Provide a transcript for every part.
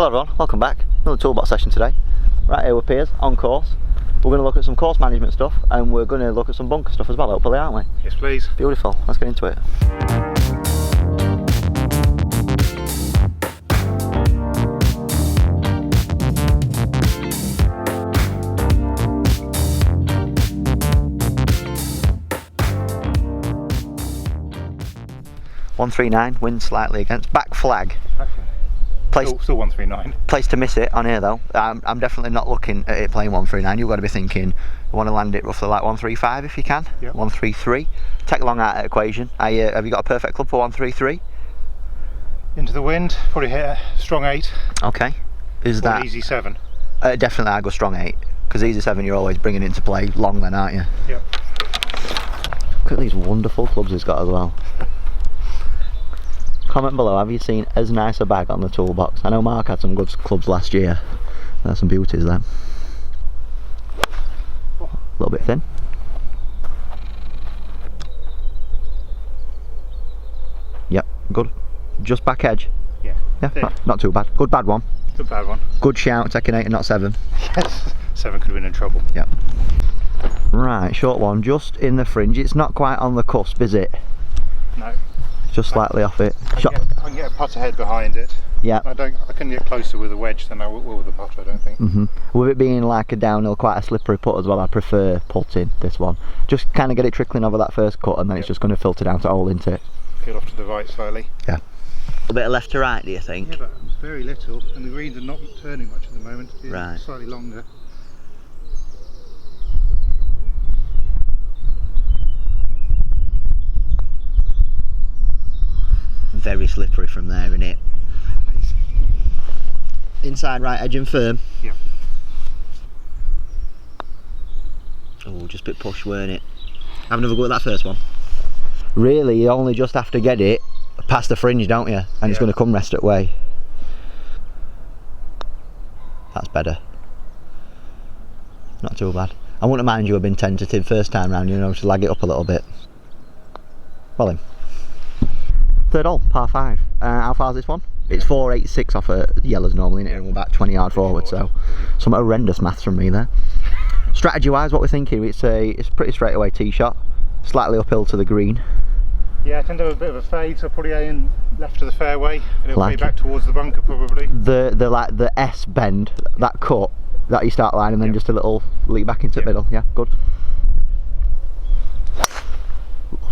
Hello everyone, welcome back. Another toolbox session today. Right here with Piers, on course. We're going to look at some course management stuff and we're going to look at some bunker stuff as well, hopefully, aren't we? Yes please. Beautiful, let's get into it. .139, wind slightly against, back flag. Okay. Place, still 139. Place to miss it on here though. I'm definitely not looking at it playing 139. You've got to be thinking, I want to land it roughly like 135 if you can. Yep. 133. Take long out of the equation. Have you got a perfect club for 133? Into the wind, probably hit a strong 8. Okay. Is that easy 7? Definitely I go strong 8, because easy 7 you're always bringing into play long then, aren't you? Yep. Look at these wonderful clubs he's got as well. Comment below, have you seen as nice a bag on the toolbox? I know Mark had some good clubs last year. There's some beauties there. A little bit thin. Yep, good. Just back edge. Yeah. Yeah, not too bad. Good bad one. Good bad one. Good shout, taking 8 and not 7. Yes. 7 could have been in trouble. Yep. Right, short one, just in the fringe. It's not quite on the cusp, is it? No. Just slightly off it. I can get a putter head behind it. Yeah. I can get closer with a wedge than I will with a putter, I don't think. With it being like a downhill, quite a slippery putt as well, I prefer putting this one. Just kind of get it trickling over that first cut and then it's just going to filter down to hole into it. Get off to the right slightly. Yeah. A bit of left to right, do you think? Yeah, but very little, and the greens are not turning much at the moment. It's right. Slightly longer. Very slippery from there, isn't it? Inside right edge and firm? Yeah. Oh, just a bit push, weren't it? Have another go at that first one. Really, you only just have to get it past the fringe, don't you? And it's going to come rest at way. That's better. Not too bad. I wouldn't mind you have been tentative first time round, you know, to lag it up a little bit. Well then. Third hole, par 5. How far is this one? It's 486 off at yellows normally, and we're about 20 yard forward, so some horrendous maths from me there. Strategy wise, what we're thinking, it's pretty straight away tee shot, slightly uphill to the green. Yeah, I tend to have a bit of a fade, so probably aim left to the fairway, and it'll like fade back towards the bunker probably. The S bend, that cut, that you start line, and then just a little leap back into the middle. Yeah, good.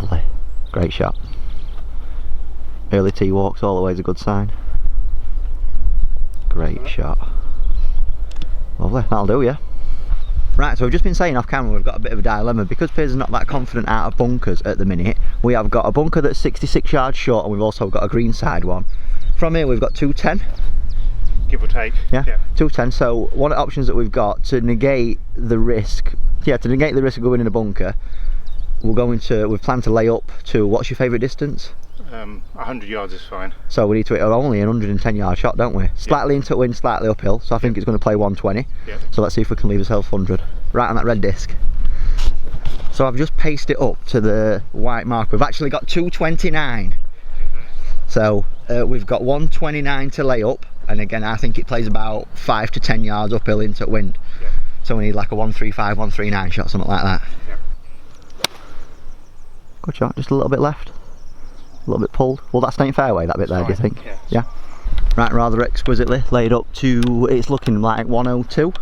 Lovely, great shot. Early tee walks always a good sign. Great shot. Lovely, that'll do, yeah. Right, so we've just been saying off camera we've got a bit of a dilemma because Piers is not that confident out of bunkers at the minute. We have got a bunker that's 66 yards short and we've also got a greenside one. From here we've got 210. Give or take. Yeah, 210. So one of the options that we've got to negate the risk, of going in a bunker, we've planned to lay up to, what's your favourite distance? 100 yards is fine. So we need to hit only an 110 yard shot, don't we? Slightly into wind, slightly uphill, so I think it's going to play 120. So let's see if we can leave ourselves 100. Right on that red disc. So I've just pasted it up to the white mark. We've actually got 229. So we've got 129 to lay up, and again I think it plays about 5 to 10 yards uphill into wind. So we need like a 135, 139 shot, something like that. Good shot, just a little bit left. A little bit pulled. Will that stay in fairway, that bit there, do you think? Yeah. Right, rather exquisitely laid up to, it's looking like 102.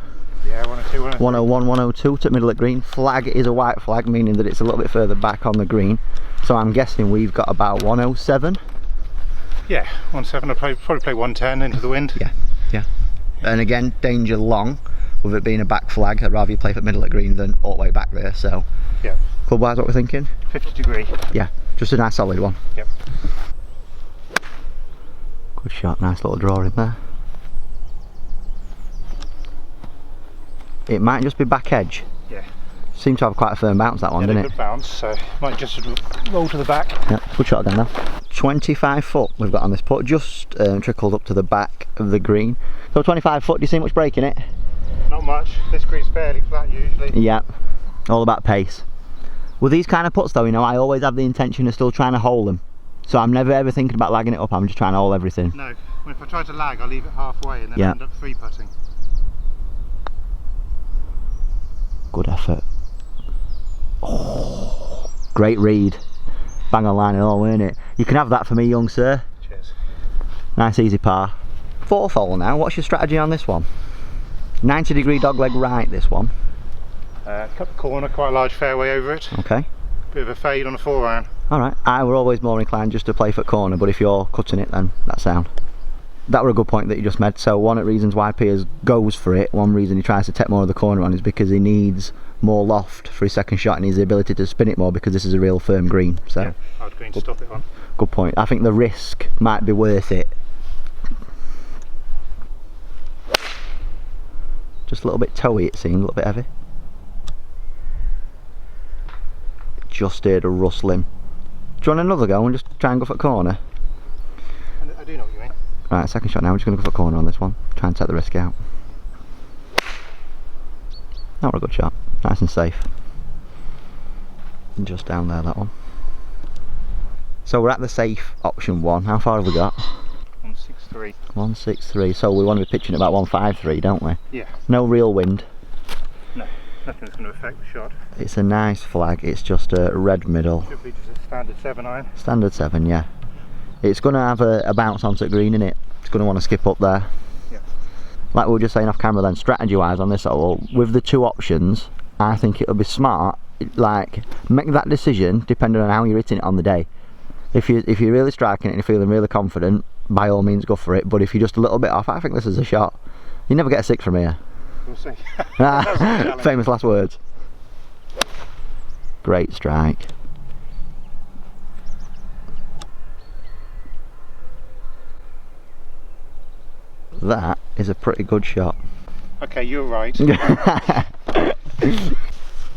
Yeah, 102, 101, 102 to middle at green. Flag is a white flag, meaning that it's a little bit further back on the green. So I'm guessing we've got about 107. Yeah, 107. I'll probably play 110 into the wind. Yeah. And again, danger long. With it being a back flag, I'd rather you play for middle at green than all the way back there. So, club wise, what we're thinking? 50 degree. Yeah, just a nice solid one. Yep. Good shot, nice little draw in there. It might just be back edge. Yeah. Seemed to have quite a firm bounce, that one, didn't it? Good bounce, so might just roll to the back. Yeah, good shot again though. 25 foot we've got on this putt, just trickled up to the back of the green. So 25 foot, do you see much break in it? Not much. This green's fairly flat usually. Yeah, all about pace. With these kind of putts though, you know, I always have the intention of still trying to hole them. So I'm never ever thinking about lagging it up, I'm just trying to hole everything. No, Well, if I try to lag, I'll leave it halfway and then end up 3-putting. Good effort. Oh, great read. Bang on line and all, weren't it? You can have that for me, young sir. Cheers. Nice easy par. 4th hole now. What's your strategy on this one? 90-degree dogleg right, this one. Cut the corner, quite a large fairway over it. Okay. Bit of a fade on a 4-iron. Alright, I were always more inclined just to play for corner, but if you're cutting it, then that's sound. That were a good point that you just made. So one of the reasons why Piers goes for it, one reason he tries to take more of the corner on is because he needs more loft for his second shot and needs the ability to spin it more because this is a real firm green. So yeah, hard green to stop it on. Good point. I think the risk might be worth it. Just a little bit toey, it seemed, a little bit heavy. Just heard a rustling. Do you want another go and just try and go for a corner? I do know what you mean. Right, second shot now, we're just going to go for a corner on this one. Try and take the risk out. That was a good shot. Nice and safe. And just down there, that one. So we're at the safe option 1. How far have we got? 163. 163. So we want to be pitching about 153, don't we? Yeah. No real wind. No, nothing that's going to affect the shot. It's a nice flag. It's just a red middle. Should be just a standard 7-iron. Standard 7, yeah. It's going to have a bounce onto the green, innit? It's going to want to skip up there. Yeah. Like we were just saying off camera then, strategy wise on this hole, with the 2 options, I think it'll be smart, like, make that decision depending on how you're hitting it on the day. If you're really striking it and you're feeling really confident, by all means go for it, but if you're just a little bit off, I think this is a shot. You never get a 6 from here. We'll see. Famous last words. Great strike. That is a pretty good shot. Okay, you're right.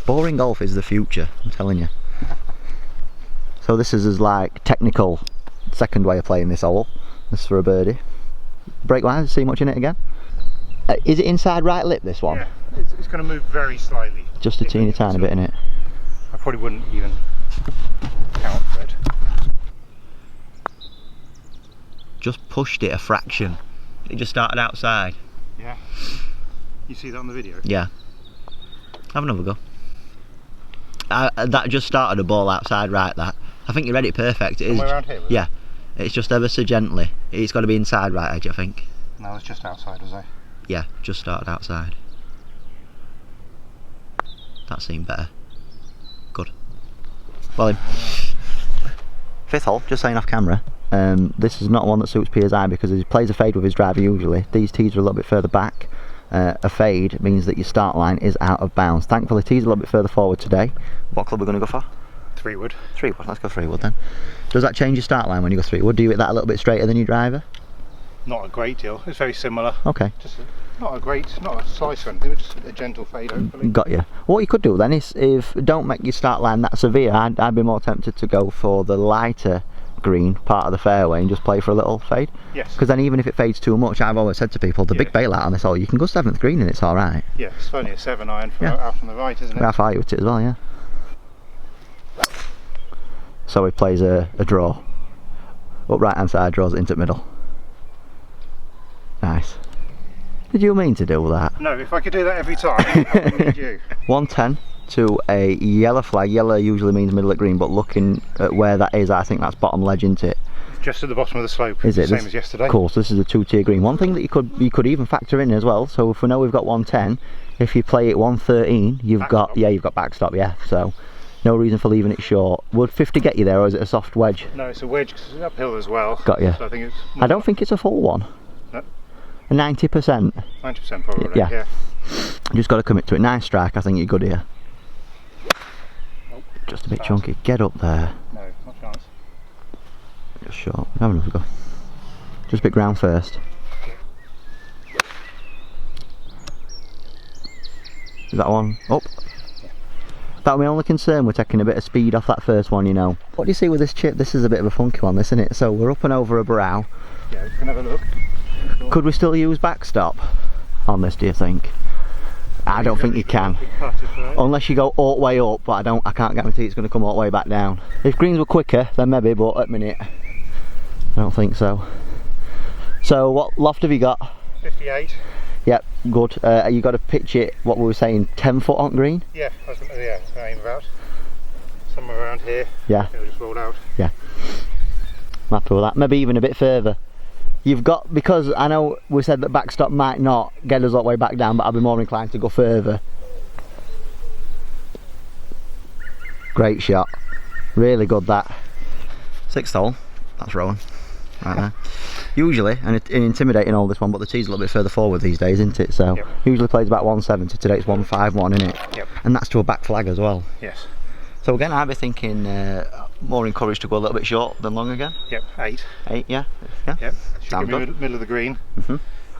Boring golf is the future, I'm telling you. So this is his like technical second way of playing this hole. This is for a birdie. Break wise, see much in it again? Is it inside right lip, this one? Yeah, it's going to move very slightly. Just a teeny tiny bit in it. I probably wouldn't even count for it. Just pushed it a fraction. It just started outside. Yeah. You see that on the video? Yeah. Have another go. That just started a ball outside right, that. I think you read it perfect. It is. Somewhere around here? Yeah. It's just ever so gently. It's got to be inside right edge, I think. No, it's just outside, was I? Yeah, just started outside. That seemed better. Good. Well, 5th hole, just saying off camera. This is not one that suits Piers' eye because he plays a fade with his driver usually. These tees are a little bit further back. A fade means that your start line is out of bounds. Thankfully, tees a little bit further forward today. What club are we going to go for? 3-wood. 3-wood, let's go 3-wood then. Does that change your start line when you go 3-wood? Do you hit that a little bit straighter than your driver? Not a great deal. It's very similar. Okay. Just not a slice or anything, just a gentle fade hopefully. Got you. What you could do then is, if don't make your start line that severe, I'd be more tempted to go for the lighter green part of the fairway and just play for a little fade. Yes. Because then even if it fades too much, I've always said to people, the big bailout on this hole, you can go 7th green and it's alright. Yeah, it's only a 7-iron from out from the right, isn't it? How far you hit it as well, yeah. So he plays a draw. Up right hand side, draws it into the middle. Nice. Did you mean to do that? No, if I could do that every time, I wouldn't need you. 110 to a yellow flag. Yellow usually means middle at green, but looking at where that is, I think that's bottom ledge, isn't it? Just at the bottom of the slope. Is it? Same as yesterday. Cool, so this is a 2-tier green. One thing that you could even factor in as well, so if we know we've got 110, if you play it 113, you've got backstop, yeah. So no reason for leaving it short. Would 50 get you there, or is it a soft wedge? No, it's a wedge because it's uphill as well. Got you. So I think it's I don't think it's a full one. No. 90%. 90% probably. Yeah. Just got to commit to it. Nice strike. I think you're good here. Nope. Just a bit chunky. Get up there. No, not a chance. Just short. Have another go. Just a bit ground first. Is that one up? Yeah. That was my only concern. We're taking a bit of speed off that first one, you know. What do you see with this chip? This is a bit of a funky one, isn't it? So we're up and over a brow. Yeah, we can have a look. Sure. Could we still use backstop on this, do you think? I don't think you can. Unless you go all the way up, but I can't guarantee it's going to come all the way back down. If greens were quicker, then maybe, but at the minute, I don't think so. So what loft have you got? 58. Yep, good. You got to pitch it, what we were saying, 10 foot on green? Yeah, yeah, aim about. Somewhere around here. Yeah. It'll just roll out. Yeah. I'm happy with that. Maybe even a bit further. You've got, because I know we said that backstop might not get us all the way back down, but I'd be more inclined to go further. Great shot. Really good that. 6th hole. That's Rowan. Right there. Usually, and it's intimidating all this one, but the tee's a little bit further forward these days, isn't it? So, usually plays about 170. Today it's 151, isn't it? Yep. And that's to a back flag as well. Yes. So again, I'd be thinking more encouraged to go a little bit short than long again. Yep, 8. 8, yeah. Yeah. Yep. Should Sounds be good. middle of the green.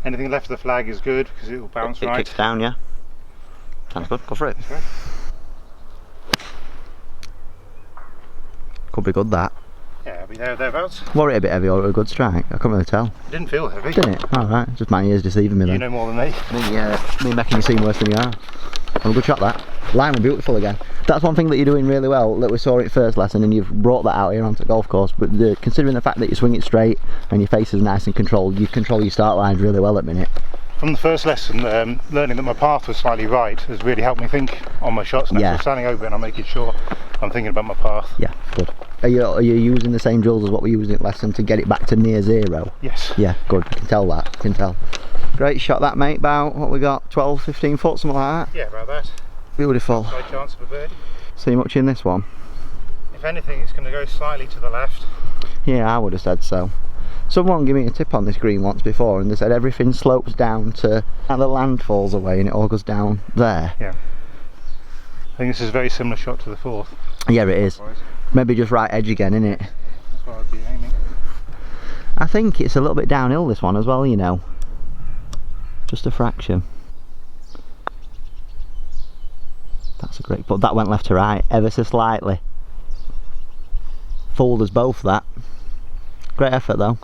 Anything left of the flag is good because it will bounce right. It kicks down, yeah. Sounds good. Go for it. Right. Could be good that. Yeah, I'll be thereabouts. Were it a bit heavy or a good strike? I couldn't really tell. It didn't feel heavy. Didn't it? Alright, just my ears deceiving me then. You know more than me. Me making you seem worse than you are. Well, a good shot that. Line was beautiful again. That's one thing that you're doing really well, that we saw at first lesson, and you've brought that out here onto the golf course, but considering the fact that you swing it straight and your face is nice and controlled, you control your start lines really well at the minute. From the first lesson, learning that my path was slightly right has really helped me think on my shots now. Yeah. So standing over and I'm making sure I'm thinking about my path. Yeah, good. Are you using the same drills as what we used at lesson to get it back to near zero? Yes. Yeah, good. I can tell that. I can tell. Great shot that, mate. About, what we got, 12, 15 foot, something like that? Yeah, about that. Beautiful. High chance of a birdie. See much in this one? If anything, it's going to go slightly to the left. Yeah, I would have said so. Someone gave me a tip on this green once before, and they said everything slopes down to, and the land falls away and it all goes down there. Yeah. I think this is a very similar shot to the 4th. Yeah, it is. Maybe just right edge again, innit? That's what I'd be aiming. I think it's a little bit downhill, this one as well, you know. Just a fraction. That's a great putt. That went left to right, ever so slightly. Fooled us both, that. Great effort though.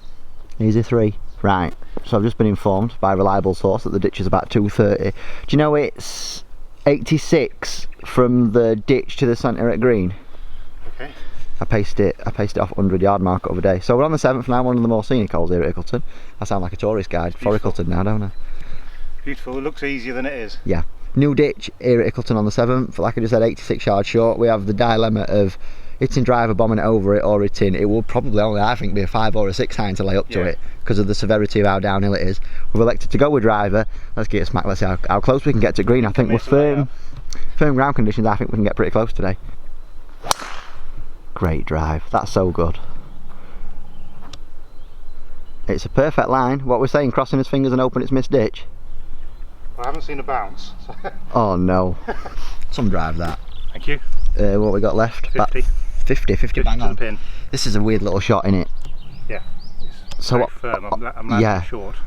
Easy 3. Right, so I've just been informed by a reliable source that the ditch is about 230. Do you know it's 86 from the ditch to the centre at green? Okay. I paced it off 100-yard mark over day. So we're on the 7th now, one of the more scenic holes here at Ickleton. I sound like a tourist guide for Ickleton now, don't I? Beautiful. It looks easier than it is. Yeah. New ditch here at Ickleton on the 7th. Like I just said, 86 yards short. We have the dilemma of hitting driver, bombing it over it, or hitting. It will probably only, I think, be a 5 or a 6 iron to lay up to it because of the severity of how downhill it is. We've elected to go with driver. Let's get a smack. Let's see how close we can get to green. I think with firm ground conditions, I think we can get pretty close today. Great drive. That's so good. It's a perfect line. What we're saying, crossing his fingers and hoping it's missed ditch. I haven't seen a bounce. So. Oh no. Some drive that. Thank you. What we got left? 50. 50 bang on. Pin. This is a weird little shot, innit? Yeah. It's so very what? Firm. I'm landing short.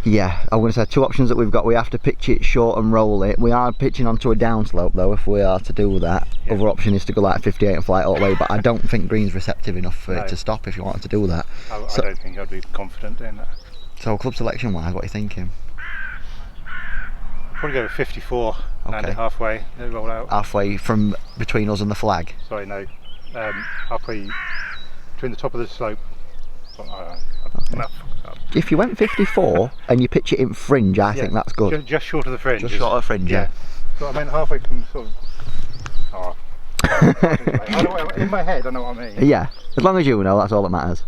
Yeah, I'm going to say 2 options that we've got. We have to pitch it short and roll it. We are pitching onto a downslope though, if we are to do that. Yeah. Other option is to go like 58 and fly it all the way, but I don't think green's receptive enough for it to stop if you wanted to do that. I don't think I'd be confident in that. So club selection wise, what are you thinking? Probably go with 54, land it halfway, roll out. Halfway from between us and the flag? Sorry, no. Halfway between the top of the slope. If you went 54 and you pitch it in fringe, I think that's good. Just short of the fringe. Just short of the fringe, yeah. So I mean halfway from sort of... in my head, I know what I mean. Yeah, as long as you know, that's all that matters.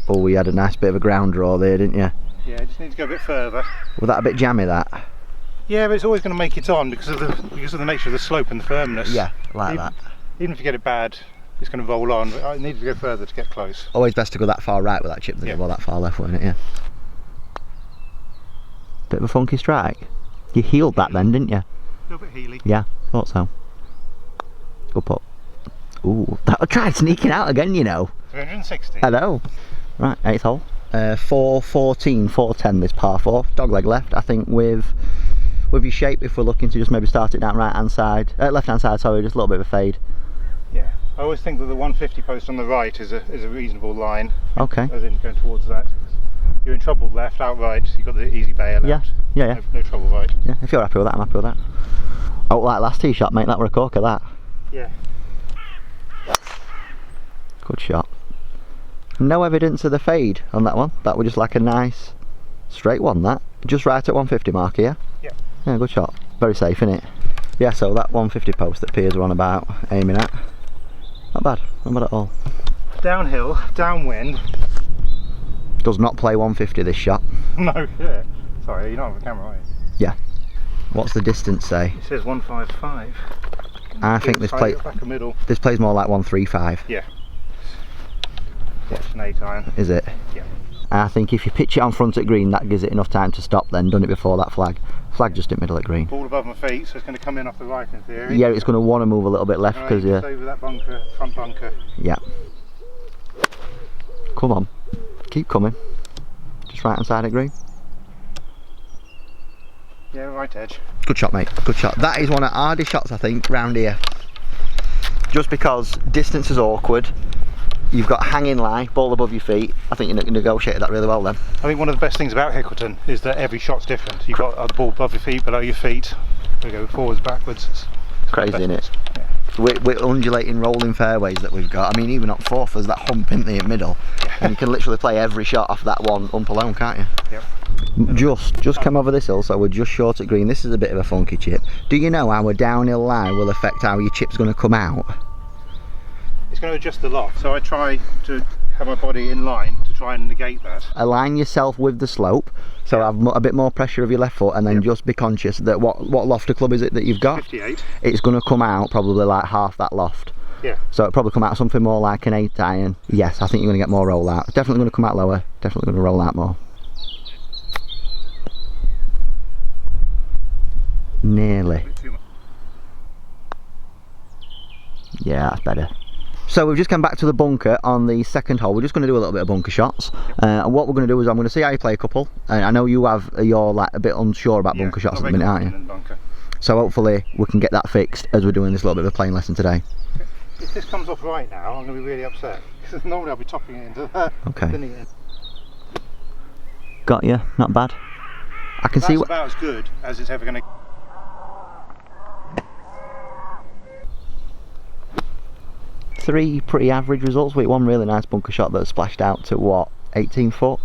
Oh, we had a nice bit of a ground draw there, didn't you? Yeah, just need to go a bit further. Was that a bit jammy, that? Yeah, but it's always going to make it on because of the nature of the slope and the firmness. Yeah, like that. Even if you get it bad, it's going to roll on. But I need to go further to get close. Always best to go that far right with that chip than to go that far left, wasn't it? Yeah. Bit of a funky strike. You heeled that then, didn't you? A little bit heely. Yeah, thought so. Good putt. Ooh, that tried sneaking out again, you know. 360. I know. Right, 8th hole. 414, 410 this par 4. Dogleg left, I think with your shape, if we're looking to just maybe start it down right hand side, left hand side, sorry, just a little bit of a fade. Yeah, I always think that the 150 post on the right is a reasonable line. Okay. As in going towards that. You're in trouble left, outright, you've got the easy bail left. Yeah. No trouble right. Yeah, if you're happy with that, I'm happy with that. Oh, like last tee shot, mate, that were a corker, that. Yeah. Good shot. No evidence of the fade on that one. That was just like a nice straight one, that. Just right at 150 mark here. Yeah. Yeah, good shot. Very safe, innit? Yeah, so that 150 post that Piers were on about aiming at. Not bad at all. Downhill, downwind. Does not play 150 this shot. No shit. Sorry, you're not on the camera, are you? Yeah. What's the distance say? It says 155. I think this plays more like 135. Yeah. What's an 8 iron? Is it? Yeah. I think if you pitch it on front at green, that gives it enough time to stop then, done it before that flag. Flag just in middle at green. Ball above my feet, so it's going to come in off the right in theory. Yeah, it's going to want to move a little bit left because yeah. Over that bunker, front bunker. Yeah. Come on. Keep coming. Just right hand side at green. Yeah, right edge. Good shot, mate. Good shot. That is one of the hardest shots, I think, round here. Just because distance is awkward. You've got hanging lie, ball above your feet. I think you negotiated that really well then. I think one of the best things about Hickleton is that every shot's different. You've got the ball above your feet, below your feet. We go forwards, backwards. It's crazy, isn't it? Yeah. We're undulating, rolling fairways that we've got. I mean, even up fourth, there's that hump in the middle. Yeah. And you can literally play every shot off that one hump alone, can't you? Yep. Just come over this hill, so we're just short at green. This is a bit of a funky chip. Do you know how a downhill lie will affect how your chip's going to come out? It's going to adjust the loft, so I try to have my body in line to try and negate that. Align yourself with the slope, so have a bit more pressure of your left foot, and then just be conscious that what loft of club is it that you've got? 58. It's going to come out probably like half that loft. Yeah. So it'll probably come out something more like an 8 iron. Yes, I think you're going to get more roll out. Definitely going to come out lower, definitely going to roll out more. Nearly. Yeah, that's better. So we've just come back to the bunker on the second hole. We're just going to do a little bit of bunker shots. And what we're going to do is I'm going to see how you play a couple. And I know you're like a bit unsure about bunker shots at the minute, aren't you? So hopefully we can get that fixed as we're doing this little bit of a playing lesson today. If this comes off right now, I'm going to be really upset. Because normally I'll be topping it into that. Okay. Got you. Not bad. I can see. That's about as good as it's ever going to. Three pretty average results with one really nice bunker shot that splashed out to what, 18 foot?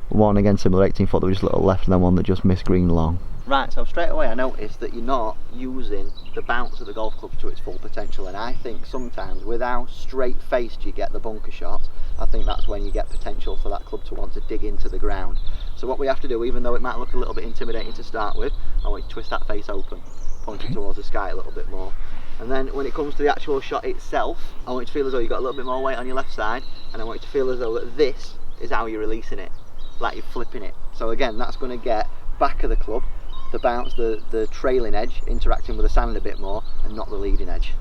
One again similar 18 foot that was just a little left, and then one that just missed green long. Right, so straight away I noticed that you're not using the bounce of the golf club to its full potential, and I think sometimes with how straight faced you get the bunker shot, I think that's when you get potential for that club to want to dig into the ground. So what we have to do, even though it might look a little bit intimidating to start with, I want you to twist that face open, point it towards the sky a little bit more. And then when it comes to the actual shot itself, I want you to feel as though you've got a little bit more weight on your left side, and I want you to feel as though that this is how you're releasing it, like you're flipping it. So again, that's going to get back of the club, the bounce, the trailing edge interacting with the sand a bit more, and not the leading edge.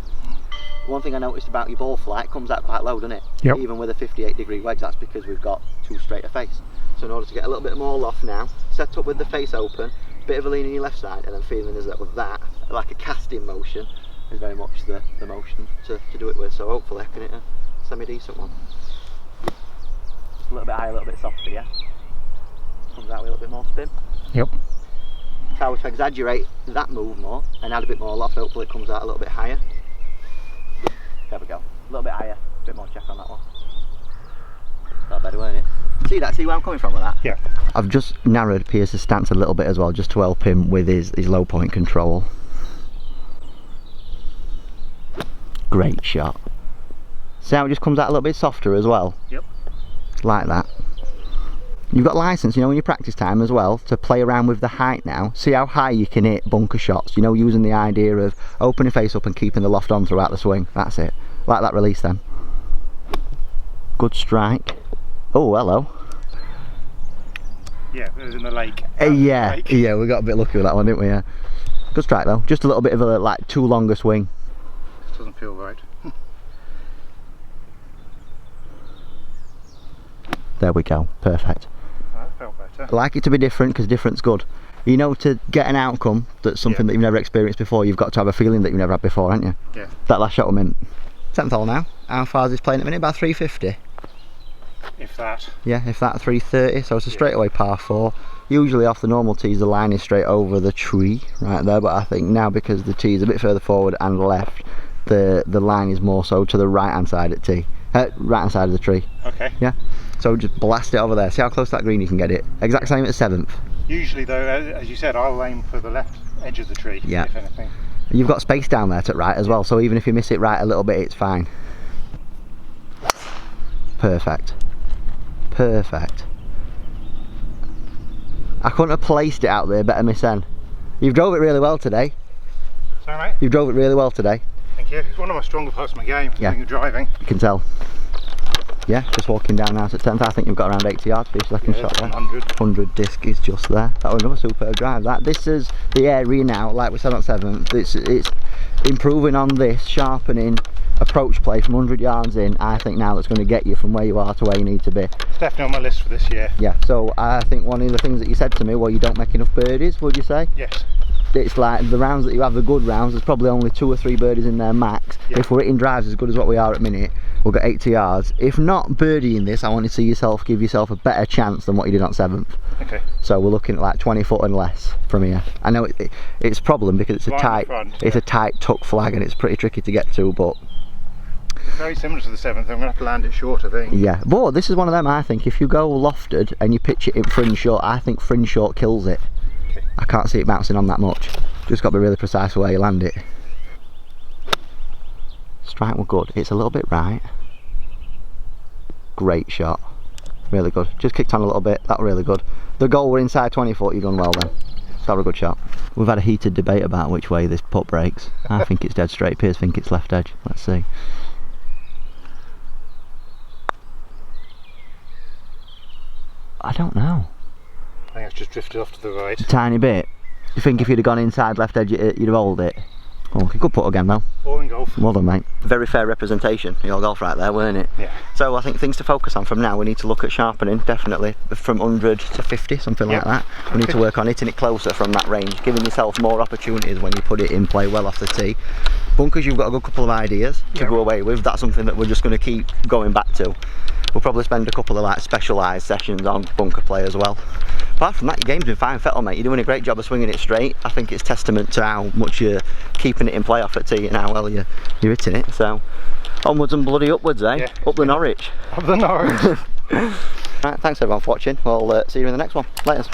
One thing I noticed about your ball flight, comes out quite low, doesn't it? Yep. Even with a 58-degree wedge, that's because we've got too straight a face. So in order to get a little bit more loft now, set up with the face open, bit of a lean in your left side, and then feeling as though with that, like a casting motion, is very much the motion to do it with. So hopefully I can hit a semi-decent one. A little bit higher, a little bit softer, yeah? Comes out with a little bit more spin. Yep. If I were to exaggerate that move more and add a bit more loft, hopefully it comes out a little bit higher. There we go. A little bit higher, a bit more check on that one. That better, weren't it? See where I'm coming from with that? Yeah. I've just narrowed Pierce's stance a little bit as well, just to help him with his low point control. Great shot. See how it just comes out a little bit softer as well? Yep. Like that. You've got license, you know, in your practice time as well, to play around with the height now. See how high you can hit bunker shots, you know, using the idea of opening face up and keeping the loft on throughout the swing. That's it. Like that release then. Good strike. Oh, hello. Yeah, it was in the lake. Yeah, we got a bit lucky with that one, didn't we? Yeah. Good strike though. Just a little bit of a like too long a swing. Doesn't feel right. There we go. Perfect. That felt better. I like it to be different because different's good. You know, to get an outcome that's something that you've never experienced before, you've got to have a feeling that you've never had before, haven't you? Yeah. That last shot was mint. 10th hole now. How far is this playing at the minute? About 350? If that. Yeah, if that, 330. So it's a straightaway par 4. Usually off the normal tees the line is straight over the tree right there, but I think now because the tee is a bit further forward and left, the line is more so to the right hand side at tee. Right hand side of the tree. Okay. Yeah. So just blast it over there. See how close to that green you can get it. Exact same at the 7th. Usually though, as you said, I'll aim for the left edge of the tree, Yeah. if anything. You've got space down there to right as well, so even if you miss it right a little bit, it's fine. Perfect. Perfect. I couldn't have placed it out there better, Miss N. You've drove it really well today. Sorry, mate? You've drove it really well today. Thank you. It's one of my stronger parts of my game, Yeah. I think, of driving. You can tell. Yeah, just walking down now to 10th. I think you've got around 80 yards for your second shot there. 100 disc is just there. That was another superb drive. This is the area now, like we said on 7th. It's improving on this, sharpening approach play from 100 yards in. I think now that's going to get you from where you are to where you need to be. It's definitely on my list for this year. Yeah, so I think one of the things that you said to me, well, you don't make enough birdies, would you say? Yes. It's like the rounds that you have, the good rounds, there's probably only 2 or 3 birdies in there max. Yeah. If we're hitting drives as good as what we are at minute, we'll get 80 yards. If not birdieing this, I want to see yourself give yourself a better chance than what you did on 7th. Okay. So we're looking at like 20 foot and less from here. I know it's a problem because it's a Right tight, a tight tuck flag and it's pretty tricky to get to, but it's very similar to the 7th. I'm going to have to land it short, I think. yeah. But this is one of them, I think, if you go lofted and you pitch it in fringe short, I think fringe short kills it. Okay. I can't see it bouncing on that much. Just got to be really precise where you land it. Strike were good. It's a little bit right. Great shot. Really good. Just kicked on a little bit. That was really good. The goal were inside 20 foot. You've done well then. So a good shot. We've had a heated debate about which way this putt breaks. I think it's dead straight. Piers think it's left edge. Let's see. I don't know. I think it's just drifted off to the right. A tiny bit. You think if you'd have gone inside left edge, you'd have rolled it? Oh, good putt again though. All in golf. Well done, mate. Very fair representation of your golf right there, weren't it? Yeah. So I think things to focus on from now, we need to look at sharpening, definitely, from 100 to 50, something like that. We need to work on hitting it closer from that range, giving yourself more opportunities when you put it in play well off the tee. Bunkers, you've got a good couple of ideas to go away with. That's something that we're just going to keep going back to. We'll probably spend a couple of like specialised sessions on bunker play as well. Apart from that, your game's been fine fettle, mate. You're doing a great job of swinging it straight. I think it's testament to how much you're keeping it in play off at tee and how well you're hitting it. So onwards and bloody upwards, eh? Yeah. Up the Norwich. Up the Norwich. Right, thanks everyone for watching. We'll see you in the next one. Laters.